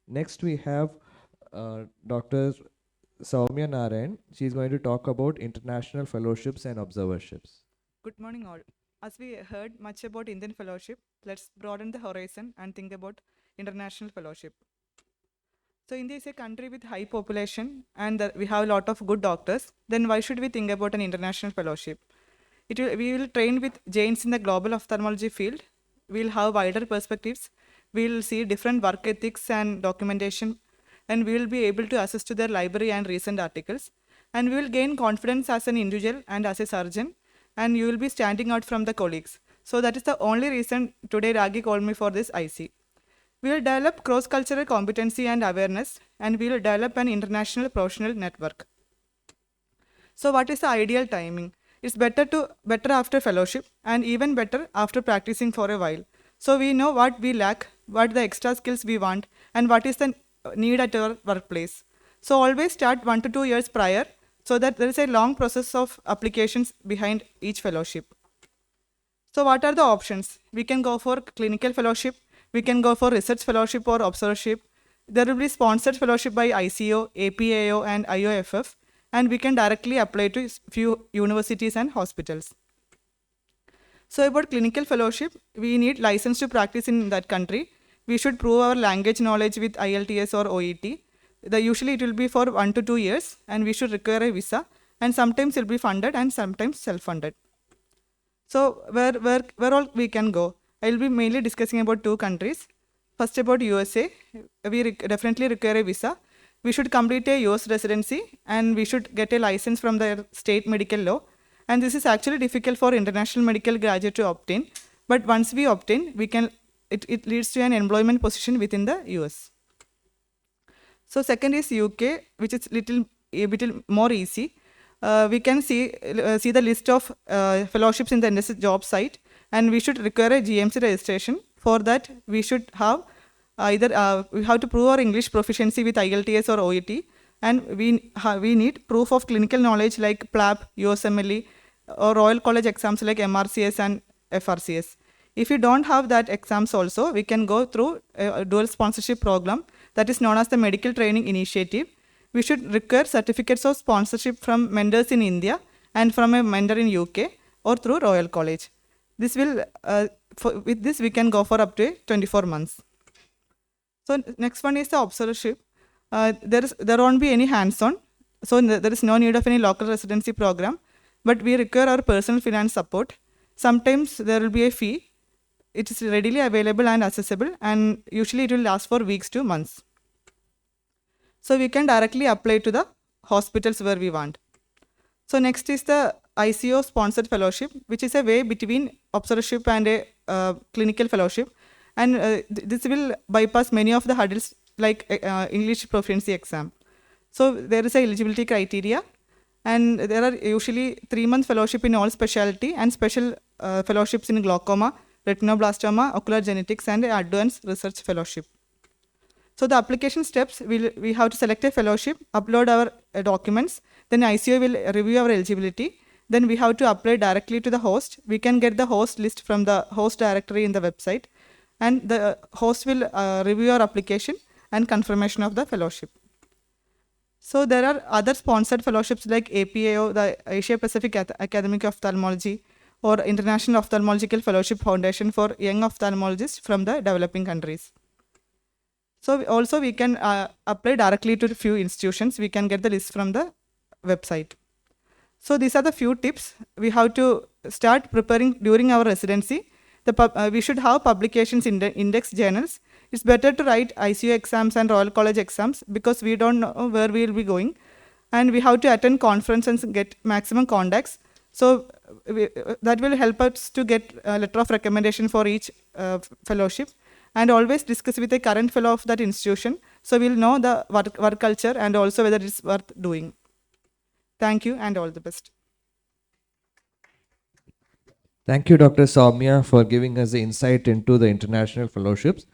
Next, we have Dr. Soumya Narayan. She is going to talk about international fellowships and observerships. Good morning, all. As we heard much about Indian fellowship, let's broaden the horizon and think about international fellowship. So, India is a country with high population and we have a lot of good doctors. Then, why should we think about an international fellowship? We will train with giants in the global ophthalmology field. We'll have wider perspectives. We'll see different work ethics and documentation, and we will be able to access to their library and recent articles. And we will gain confidence as an individual and as a surgeon, and you will be standing out from the colleagues. So that is the only reason today Ragi called me for this IC. We will develop cross-cultural competency and awareness, and we will develop an international professional network. So what is the ideal timing? It's better after fellowship and even better after practicing for a while. So we know what we lack, what the extra skills we want, and what is the need at our workplace. So always start 1 to 2 years prior so that there is a long process of applications behind each fellowship. So what are the options? We can go for clinical fellowship, we can go for research fellowship or observership. There will be sponsored fellowship by ICO, APAO and IOFF, and we can directly apply to few universities and hospitals. So about clinical fellowship, we need license to practice in that country. We should prove our language knowledge with IELTS or OET. Usually it will be for 1 to 2 years and we should require a visa, and sometimes it will be funded and sometimes self-funded. So where all we can go? I will be mainly discussing about 2 countries. First about USA, we definitely require a visa. We should complete a US residency and we should get a license from the state medical law. And this is actually difficult for international medical graduate to obtain. But once we obtain, it leads to an employment position within the US. So second is UK, which is a little more easy. We can see the list of fellowships in the NSS job site, and we should require a GMC registration. For that, we should have we have to prove our English proficiency with IELTS or OET, and we need proof of clinical knowledge like PLAB, USMLE, or Royal College exams like MRCS and FRCS. If you don't have that exams also, we can go through a dual sponsorship program that is known as the Medical Training Initiative. We should require certificates of sponsorship from mentors in India and from a mentor in UK or through Royal College. This will, with this we can go for up to 24 months. So next one is the observership. There won't be any hands-on, so there is no need of any local residency program, but we require our personal finance support. Sometimes there will be a fee. It is readily available and accessible, and usually it will last for weeks to months. So we can directly apply to the hospitals where we want. So next is the ICO sponsored fellowship, which is a way between observership and a clinical fellowship. And this will bypass many of the hurdles like English proficiency exam. So there is a eligibility criteria, and there are usually 3-month fellowship in all specialty and special fellowships in glaucoma, retinoblastoma, ocular genetics, and advanced research fellowship. So the application steps, we have to select a fellowship, upload our documents, then ICO will review our eligibility. Then we have to apply directly to the host. We can get the host list from the host directory in the website, and the host will review our application and confirmation of the fellowship. So there are other sponsored fellowships like APAO, the Asia Pacific Academic Ophthalmology, or International Ophthalmological Fellowship Foundation for young ophthalmologists from the developing countries. So also we can apply directly to a few institutions. We can get the list from the website. So these are the few tips. We have to start preparing during our residency. We should have publications in the index journals. It's better to write ICU exams and Royal College exams because we don't know where we will be going. And we have to attend conferences and get maximum contacts. So that will help us to get a letter of recommendation for each fellowship. And always discuss with a current fellow of that institution, so we'll know the work culture and also whether it's worth doing. Thank you and all the best. Thank you, Dr. Soumya, for giving us the insight into the international fellowships.